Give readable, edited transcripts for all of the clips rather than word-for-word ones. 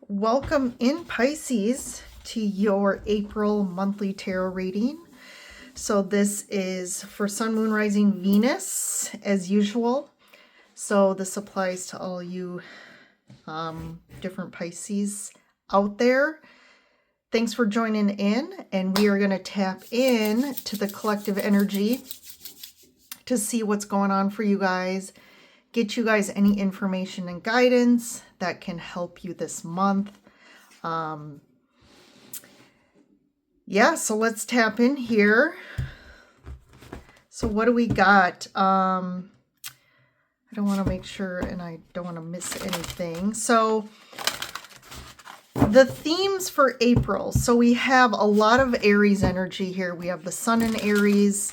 Welcome in Pisces to your April monthly tarot reading. So this is for Sun, Moon, Rising, Venus as usual. So this applies to all you different Pisces out there. Thanks for joining in, and we are going to tap in to the collective energy to see what's going on for you guys. Get you guys any information and guidance that can help you this month. Yeah, so let's tap in here. So what do we got? I don't want to make sure, and I don't want to miss anything. So the themes for April. So we have a lot of Aries energy here. We have the Sun in Aries.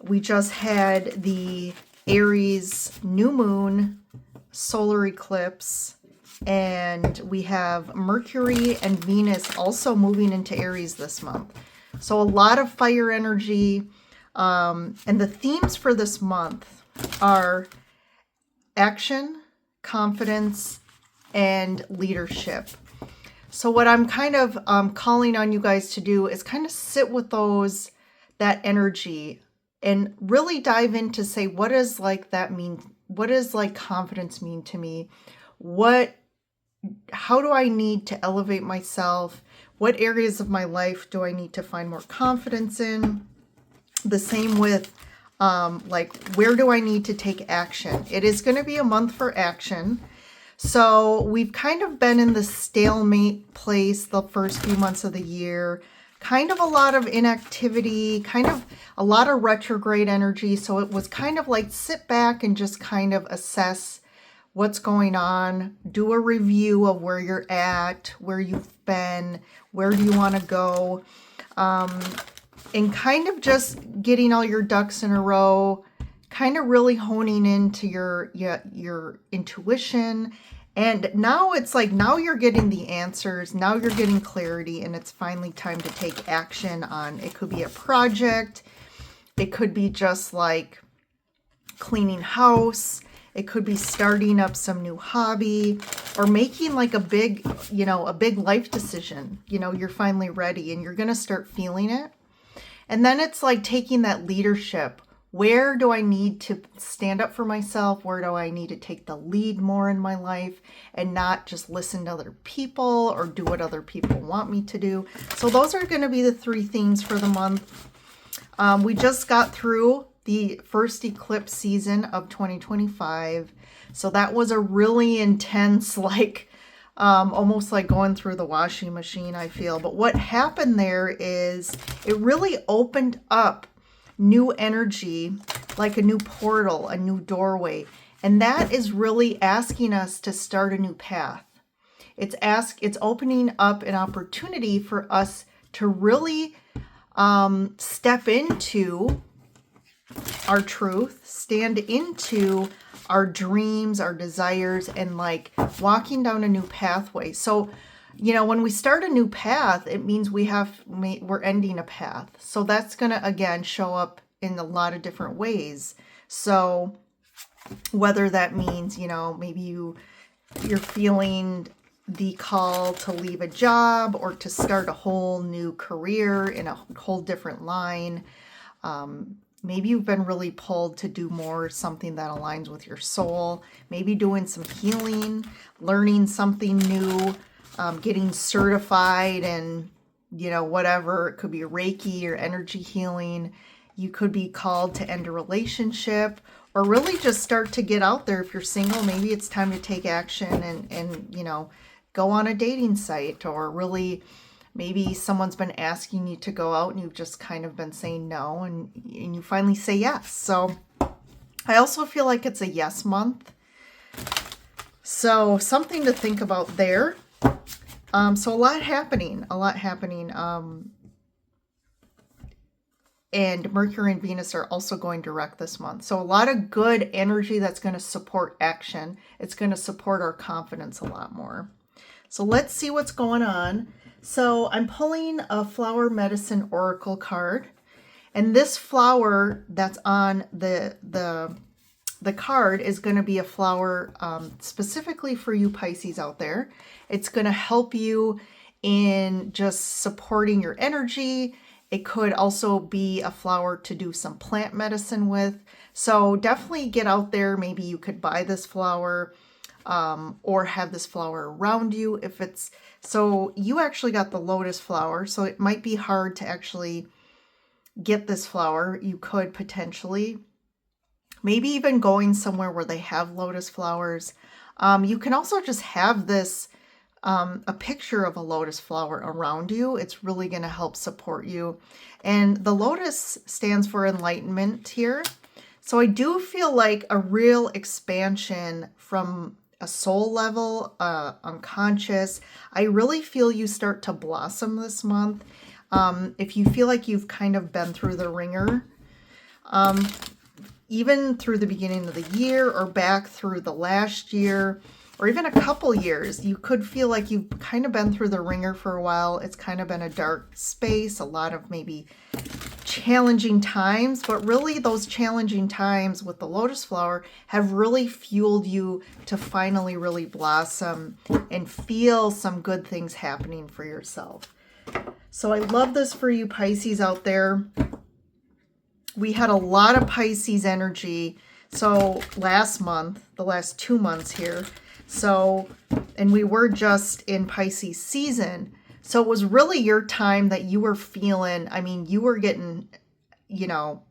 We just had the Aries new moon, solar eclipse, and we have Mercury and Venus also moving into Aries this month. So a lot of fire energy. And the themes for this month are action, confidence, and leadership. So what I'm kind of calling on you guys to do is kind of sit with that energy and really dive into say, what does like that mean? What does like confidence mean to me? How do I need to elevate myself? What areas of my life do I need to find more confidence in? The same with like, where do I need to take action? It is going to be a month for action. So we've kind of been in the stalemate place the first few months of the year, kind of a lot of inactivity, kind of a lot of retrograde energy. So it was kind of like sit back and just kind of assess what's going on, do a review of where you're at, where you've been, where do you want to go, and kind of just getting all your ducks in a row, kind of really honing into your intuition. And now it's like, now you're getting the answers, now you're getting clarity, and it's finally time to take action on, it could be a project, it could be just like cleaning house, it could be starting up some new hobby, or making like a big life decision. You're finally ready and you're going to start feeling it. And then it's like taking that leadership. Where do I need to stand up for myself? Where do I need to take the lead more in my life and not just listen to other people or do what other people want me to do? So those are going to be the three themes for the month. We just got through the first eclipse season of 2025. So that was a really intense, like almost like going through the washing machine, I feel. But what happened there is it really opened up new energy, like a new portal, a new doorway. And that is really asking us to start a new path. It's opening up an opportunity for us to really step into our truth, stand into our dreams, our desires, and like walking down a new pathway. So, when we start a new path, it means we're ending a path. So that's going to, again, show up in a lot of different ways. So whether that means, maybe you're feeling the call to leave a job or to start a whole new career in a whole different line. Maybe you've been really pulled to do more, something that aligns with your soul, maybe doing some healing, learning something new, getting certified and, whatever. It could be Reiki or energy healing. You could be called to end a relationship or really just start to get out there. If you're single, maybe it's time to take action and go on a dating site, or really maybe someone's been asking you to go out and you've just kind of been saying no, and you finally say yes. So I also feel like it's a yes month. So something to think about there. So a lot happening. And Mercury and Venus are also going direct this month. So a lot of good energy that's going to support action. It's going to support our confidence a lot more. So let's see what's going on. So I'm pulling a flower medicine oracle card. And this flower that's on the the card is going to be a flower specifically for you Pisces out there. It's going to help you in just supporting your energy. It could also be a flower to do some plant medicine with. So definitely get out there. Maybe you could buy this flower or have this flower around you. If it's, so you actually got the lotus flower, so it might be hard to actually get this flower. You could potentially, maybe even going somewhere where they have lotus flowers. You can also just have this, a picture of a lotus flower around you. It's really going to help support you. And the lotus stands for enlightenment here. So I do feel like a real expansion from a soul level, unconscious. I really feel you start to blossom this month. If you feel like you've kind of been through the ringer, even through the beginning of the year or back through the last year, or even a couple years, you could feel like you've kind of been through the ringer for a while. It's kind of been a dark space, a lot of maybe challenging times, but really those challenging times with the lotus flower have really fueled you to finally really blossom and feel some good things happening for yourself. So I love this for you Pisces out there. We had a lot of Pisces energy. So last month, the last 2 months here. So, and we were just in Pisces season. So it was really your time that you were feeling, I mean, you were getting, you know,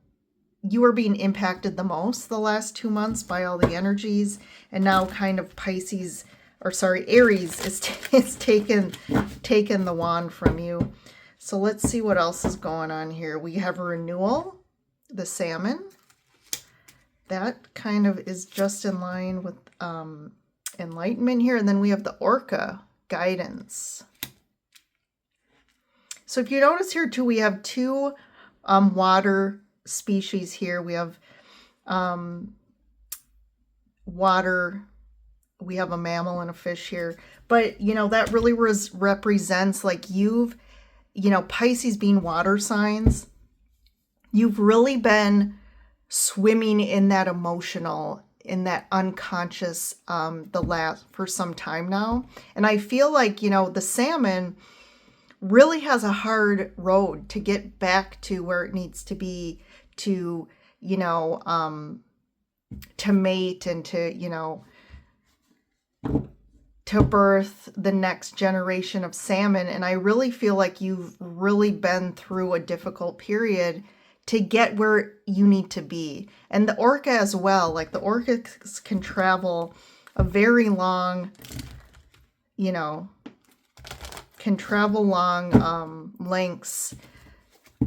you were being impacted the most the last 2 months by all the energies. And now kind of Pisces, or sorry, Aries is taking the wand from you. So let's see what else is going on here. We have a renewal, the salmon. That kind of is just in line with enlightenment here. And then we have the orca, guidance. So if you notice here too, we have two water species here. We have water, we have a mammal and a fish here. But, you know, that really represents like you've, you know, Pisces being water signs, you've really been swimming in that emotional, in that unconscious for some time now. And I feel like, you know, the salmon really has a hard road to get back to where it needs to be to, you know, to mate and to, you know, to birth the next generation of salmon. And I really feel like you've really been through a difficult period to get where you need to be. And the orca as well, like the orcas can travel a very long, you know, can travel long lengths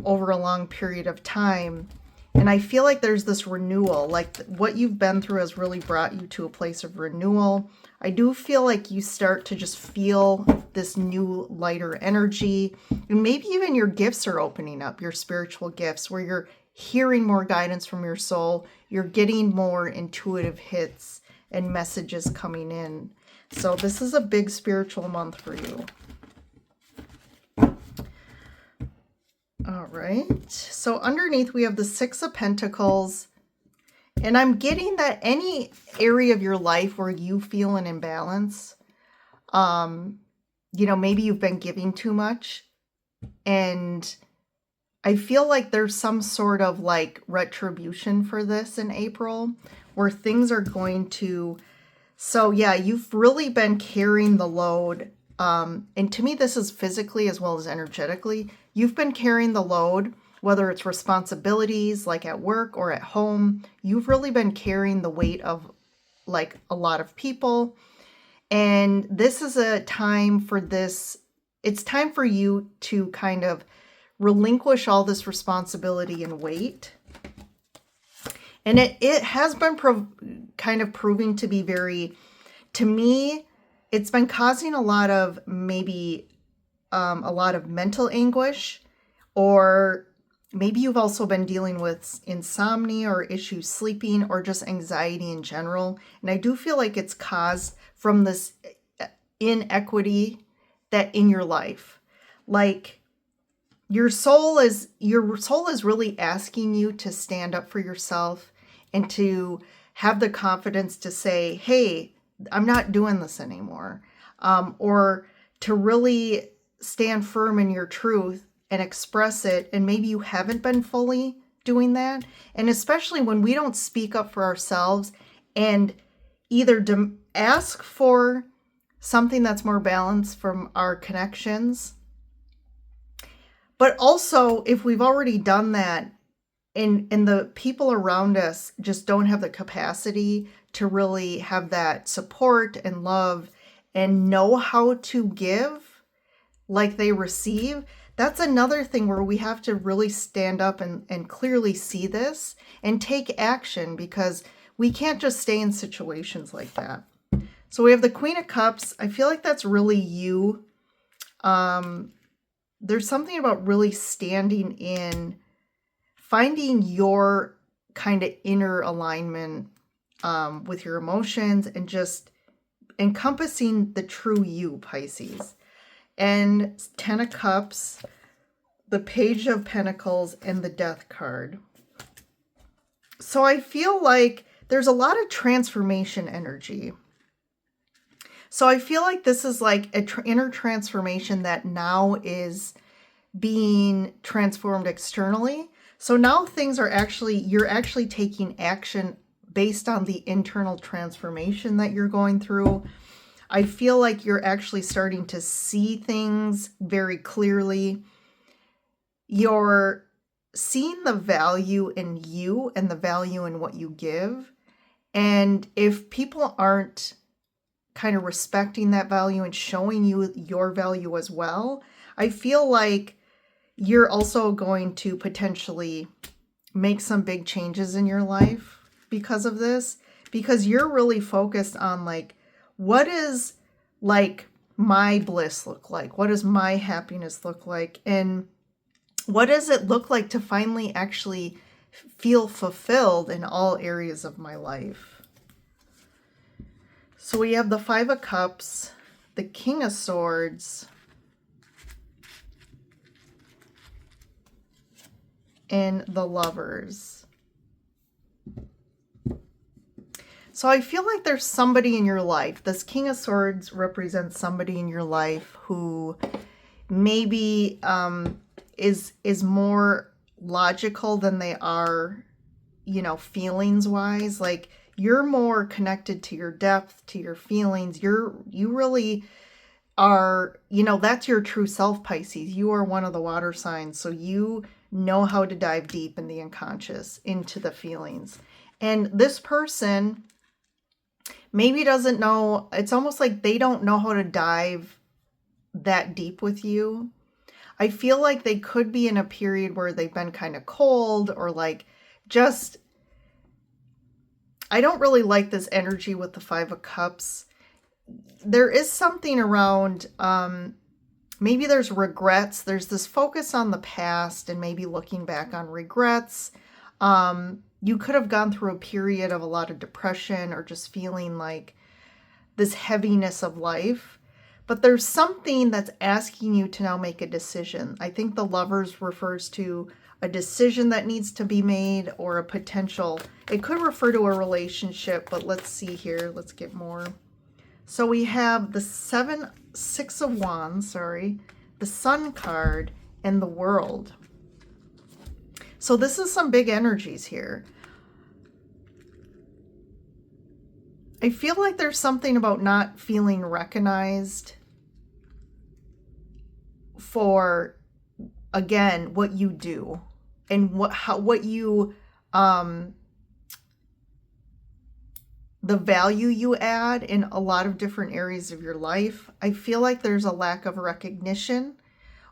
over a long period of time. And I feel like there's this renewal, like what you've been through has really brought you to a place of renewal. I do feel like you start to just feel this new lighter energy, and maybe even your gifts are opening up, your spiritual gifts, where you're hearing more guidance from your soul. You're getting more intuitive hits and messages coming in. So this is a big spiritual month for you. All right, so underneath we have the Six of Pentacles, and I'm getting that any area of your life where you feel an imbalance, you know, maybe you've been giving too much, and I feel like there's some sort of like retribution for this in April, where things are going to, so yeah, you've really been carrying the load, and to me this is physically as well as energetically. You've been carrying the load, whether it's responsibilities like at work or at home. You've really been carrying the weight of like a lot of people. And this is a time for this. It's time for you to kind of relinquish all this responsibility and weight. And it has been kind of proving to be very, to me, it's been causing a lot of maybe a lot of mental anguish, or maybe you've also been dealing with insomnia or issues sleeping or just anxiety in general. And I do feel like it's caused from this inequity that in your life, like your soul is really asking you to stand up for yourself and to have the confidence to say, hey, I'm not doing this anymore. Or to really stand firm in your truth and express it. And maybe you haven't been fully doing that. And especially when we don't speak up for ourselves and either ask for something that's more balanced from our connections. But also, if we've already done that and the people around us just don't have the capacity to really have that support and love and know how to give like they receive, that's another thing where we have to really stand up and clearly see this and take action, because we can't just stay in situations like that. So we have the Queen of Cups. I feel like that's really you. There's something about really standing in, finding your kind of inner alignment with your emotions and just encompassing the true you, Pisces. And 10 of Cups, the Page of Pentacles, and the Death card. So I feel like there's a lot of transformation energy. So I feel like this is like an inner transformation that now is being transformed externally. So now things are you're actually taking action based on the internal transformation that you're going through. I feel like you're actually starting to see things very clearly. You're seeing the value in you and the value in what you give. And if people aren't kind of respecting that value and showing you your value as well, I feel like you're also going to potentially make some big changes in your life because of this, because you're really focused on like, what is like my bliss look like? What does my happiness look like? And what does it look like to finally actually feel fulfilled in all areas of my life? So we have the Five of Cups, the King of Swords, and the Lovers. So I feel like there's somebody in your life. This King of Swords represents somebody in your life who maybe is more logical than they are, feelings wise. Like you're more connected to your depth, to your feelings. You really are, that's your true self, Pisces. You are one of the water signs. So you know how to dive deep in the unconscious, into the feelings. And this person maybe doesn't know, it's almost like they don't know how to dive that deep with you. I feel like they could be in a period where they've been kind of cold or like just, I don't really like this energy with the Five of Cups. There is something around, maybe there's regrets. There's this focus on the past and maybe looking back on regrets. You could have gone through a period of a lot of depression or just feeling like this heaviness of life. But there's something that's asking you to now make a decision. I think the Lovers refers to a decision that needs to be made or a potential. It could refer to a relationship, but let's see here. Let's get more. So we have the Six of Wands, the Sun card, and the World. So this is some big energies here. I feel like there's something about not feeling recognized for, again, what you do and what you, the value you add in a lot of different areas of your life. I feel like there's a lack of recognition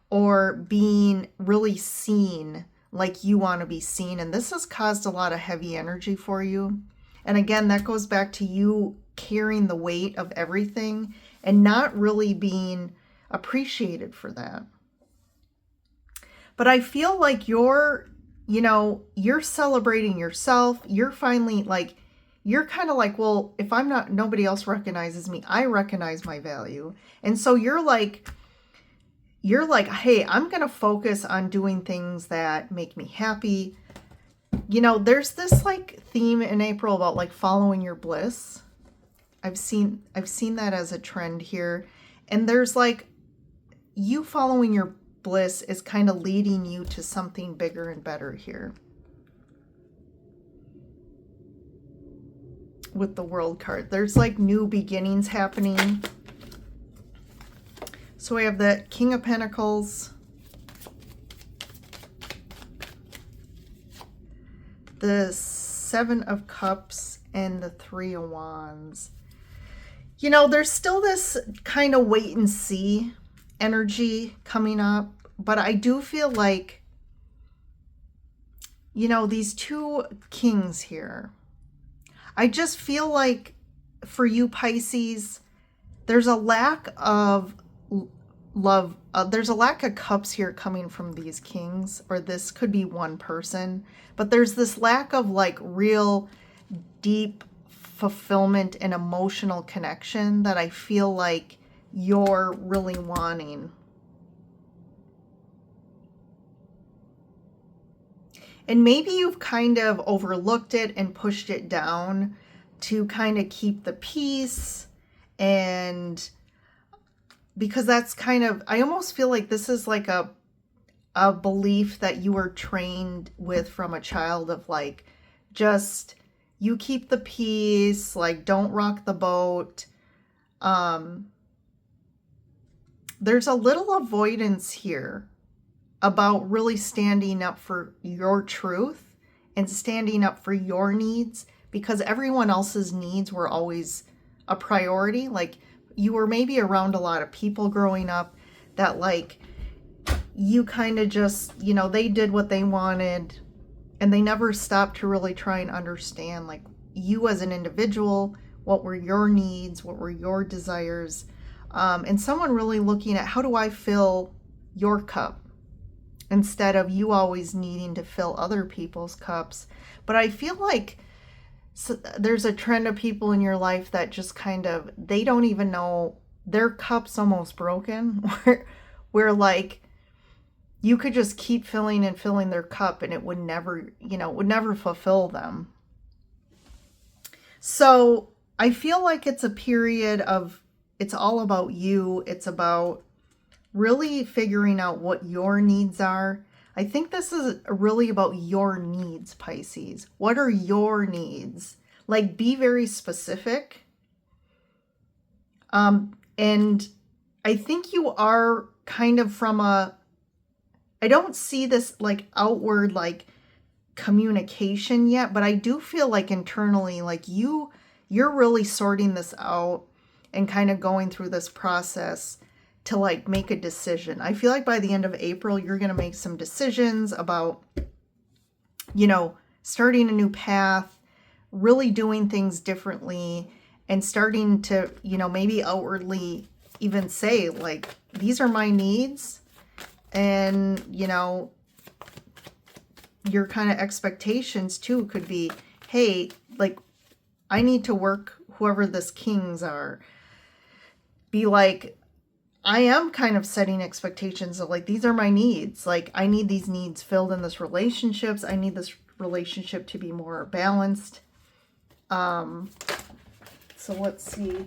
or being really seen like you want to be seen. And this has caused a lot of heavy energy for you. And again, that goes back to you carrying the weight of everything and not really being appreciated for that. But I feel like you're celebrating yourself. You're finally like, you're kind of like, well, if I'm not, nobody else recognizes me, I recognize my value. And so you're like, hey, I'm going to focus on doing things that make me happy. You know, there's this like theme in April about like following your bliss. I've seen that as a trend here. And there's like you following your bliss is kind of leading you to something bigger and better here. With the World card, there's like new beginnings happening. So we have the King of Pentacles, the Seven of Cups, and the Three of Wands. You know, there's still this kind of wait and see energy coming up, but I do feel like, you know, these two kings here, I just feel like for you Pisces, there's a lack of love. There's a lack of cups here coming from these kings, or this could be one person, but there's this lack of like real deep fulfillment and emotional connection that I feel like you're really wanting. And maybe you've kind of overlooked it and pushed it down to kind of keep the peace. And because that's kind of, I almost feel like this is like a belief that you were trained with from a child of like, just you keep the peace, like don't rock the boat. There's a little avoidance here about really standing up for your truth and standing up for your needs, because everyone else's needs were always a priority. Like you were maybe around a lot of people growing up that like you kind of just, you know, they did what they wanted and they never stopped to really try and understand like you as an individual, what were your needs, what were your desires, and someone really looking at how do I fill your cup, instead of you always needing to fill other people's cups. But I feel like there's a trend of people in your life that just kind of, they don't even know their cup's almost broken, where like you could just keep filling and filling their cup and it would never, you know, would never fulfill them. So I feel like it's a period of, it's all about you. It's about really figuring out what your needs are. I think this is really about your needs, Pisces. What are your needs? Like, be very specific. And I think you are kind of from a, I don't see this like outward like communication yet, but I do feel like internally, like you're really sorting this out and kind of going through this process to like make a decision. I feel like by the end of April, you're going to make some decisions about, you know, starting a new path, really doing things differently, and starting to, you know, maybe outwardly even say like, these are my needs. And, you know, your kind of expectations too could be, hey, like, I need to work whoever this kings are. Be like, I am kind of setting expectations of like, these are my needs. Like, I need these needs filled in this relationships. I need this relationship to be more balanced. So let's see.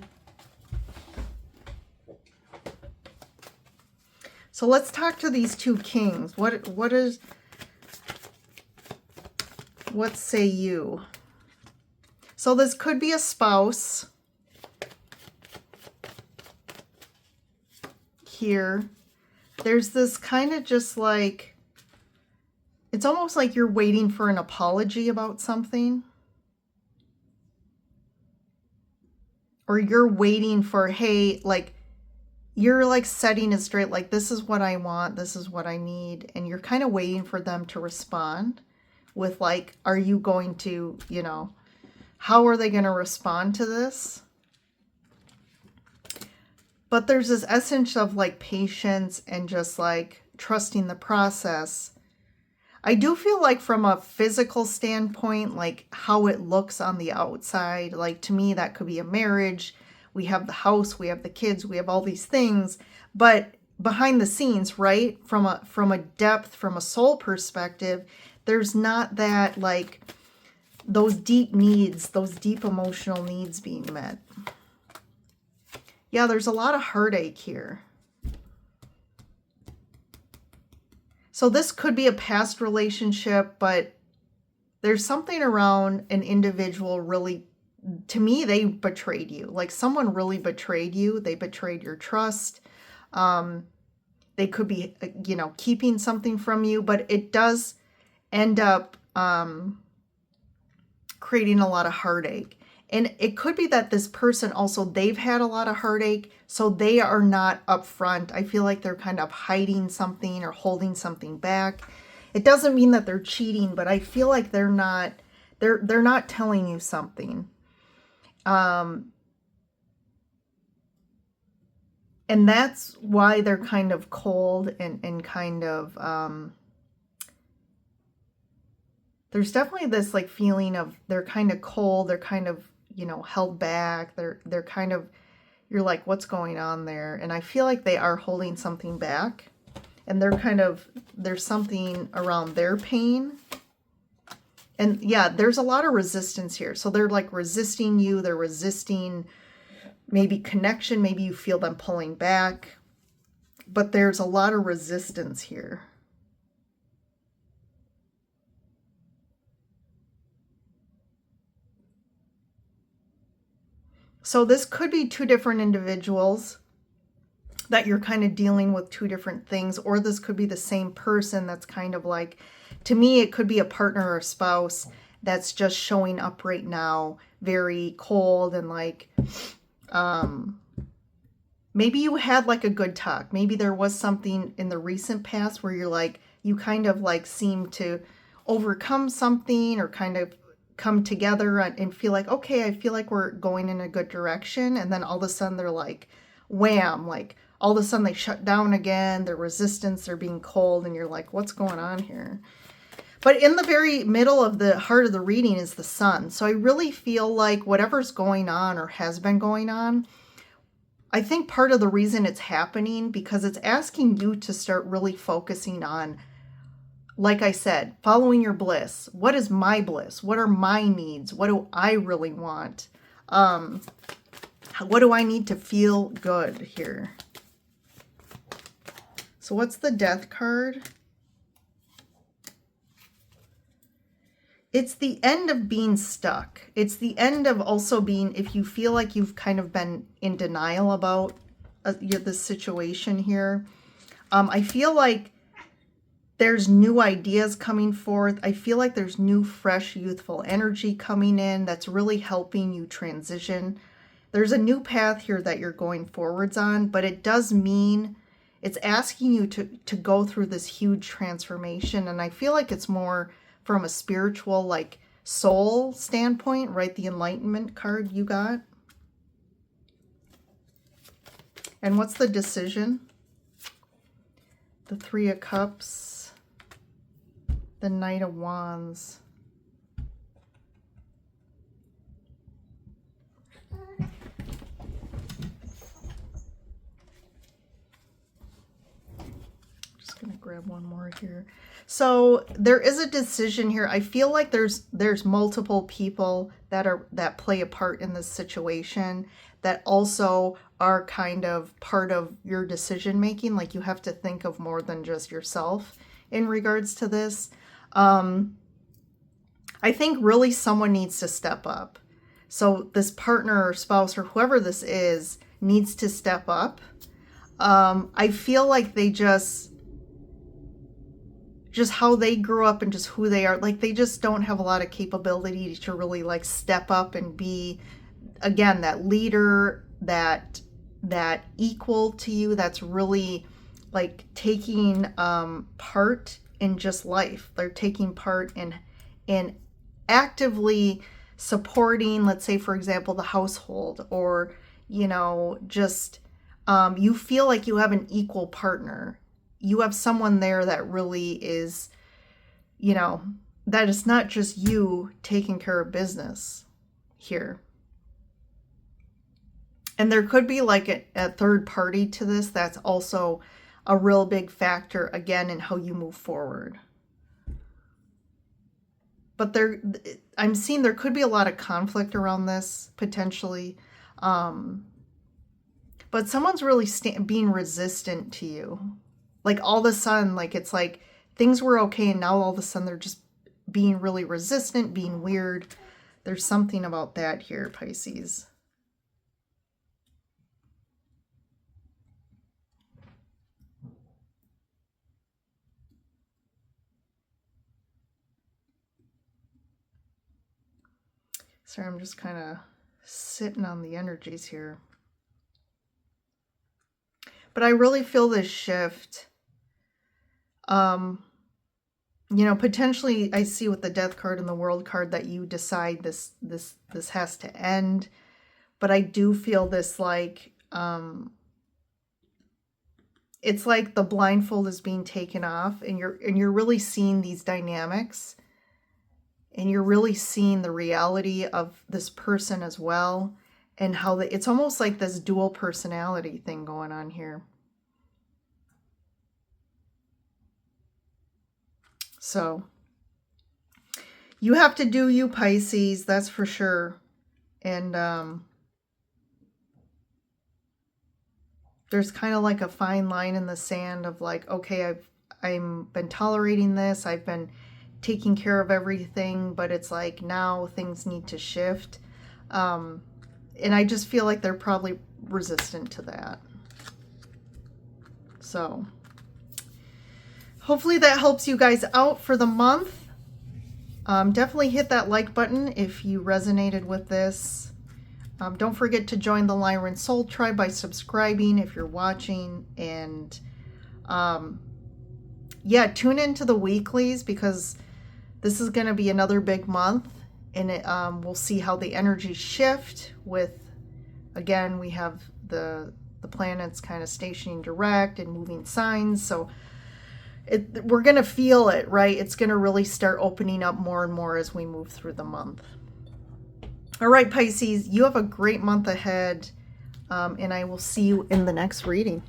So let's talk to these two kings. What say you? So this could be a spouse here. There's this kind of just like, it's almost like you're waiting for an apology about something. Or you're waiting for, hey, like, you're like setting it straight, like, this is what I want, this is what I need. And you're kind of waiting for them to respond with like, are you going to, you know, how are they going to respond to this? But there's this essence of like patience and just like trusting the process. I do feel like from a physical standpoint, like how it looks on the outside, like to me, that could be a marriage. We have the house, we have the kids, we have all these things, but behind the scenes, right? From a depth, from a soul perspective, there's not that, like, those deep needs, those deep emotional needs being met. Yeah, there's a lot of heartache here. So this could be a past relationship, but there's something around an individual really, to me, they betrayed you. Like someone really betrayed you. They betrayed your trust. They could be, you know, keeping something from you, but it does end up creating a lot of heartache. And it could be that this person also, they've had a lot of heartache, so they are not upfront. I feel like they're kind of hiding something or holding something back. It doesn't mean that they're cheating, but I feel like they're not telling you something. And that's why they're kind of cold and kind of, there's definitely this like feeling of they're kind of cold, they're kind of, you know, held back. They're kind of, you're like, what's going on there? And I feel like they are holding something back, and they're kind of, there's something around their pain. And yeah, there's a lot of resistance here. So they're like resisting you. They're resisting maybe connection. Maybe you feel them pulling back, but there's a lot of resistance here. So this could be two different individuals that you're kind of dealing with two different things, or this could be the same person that's kind of like, to me, it could be a partner or a spouse that's just showing up right now, very cold and like, maybe you had like a good talk. Maybe there was something in the recent past where you're like, you kind of like seem to overcome something or kind of come together and feel like, okay, I feel like we're going in a good direction. And then all of a sudden they're like, wham, like all of a sudden they shut down again, their resistance, they're being cold, and you're like, what's going on here? But in the very middle of the heart of the reading is the sun. So I really feel like whatever's going on or has been going on, I think part of the reason it's happening because it's asking you to start really focusing on, like I said, following your bliss. What is my bliss? What are my needs? What do I really want? What do I need to feel good here? So what's the Death card? It's the end of being stuck. It's the end of also being, if you feel like you've kind of been in denial about the situation here. I feel like there's new ideas coming forth. I feel like there's new, fresh, youthful energy coming in that's really helping you transition. There's a new path here that you're going forwards on, but it does mean it's asking you to go through this huge transformation. And I feel like it's more from a spiritual, like soul standpoint, right? The Enlightenment card you got. And what's the decision? The Three of Cups, the Knight of Wands. Just gonna grab one more here. So there is a decision here. I feel like there's multiple people that play a part in this situation that also are kind of part of your decision making. Like you have to think of more than just yourself in regards to this. I think really someone needs to step up. So this partner or spouse or whoever this is needs to step up. I feel like they just how they grew up and just who they are, like they just don't have a lot of capability to really like step up and be, again, that leader, that equal to you, that's really like taking part in just life. They're taking part in actively supporting, let's say, for example, the household, or, you know, just you feel like you have an equal partner. You have someone there that really is, you know, that it's not just you taking care of business here. And there could be like a third party to this that's also a real big factor, again, in how you move forward. but I'm seeing there could be a lot of conflict around this potentially. But someone's really being resistant to you. Like all of a sudden, like it's like things were okay and now all of a sudden they're just being really resistant, being weird. There's something about that here, Pisces. Sorry, I'm just kind of sitting on the energies here. But I really feel this shift. You know, potentially I see with the Death card and the World card that you decide this has to end. But I do feel this like, it's like the blindfold is being taken off and you're really seeing these dynamics. And you're really seeing the reality of this person as well. And how it's almost like this dual personality thing going on here. So you have to do you, Pisces, that's for sure. And there's kind of like a fine line in the sand of like, okay, I've been tolerating this, I've been taking care of everything, but it's like now things need to shift. And I just feel like they're probably resistant to that. So hopefully that helps you guys out for the month. Definitely hit that like button if you resonated with this. Don't forget to join the Lyran Soul Tribe by subscribing if you're watching. And yeah, tune into the weeklies because this is going to be another big month. And we'll see how the energies shift with, again, we have the planets kind of stationing direct and moving signs. So we're going to feel it, right? It's going to really start opening up more and more as we move through the month. All right, Pisces, you have a great month ahead, and I will see you in the next reading.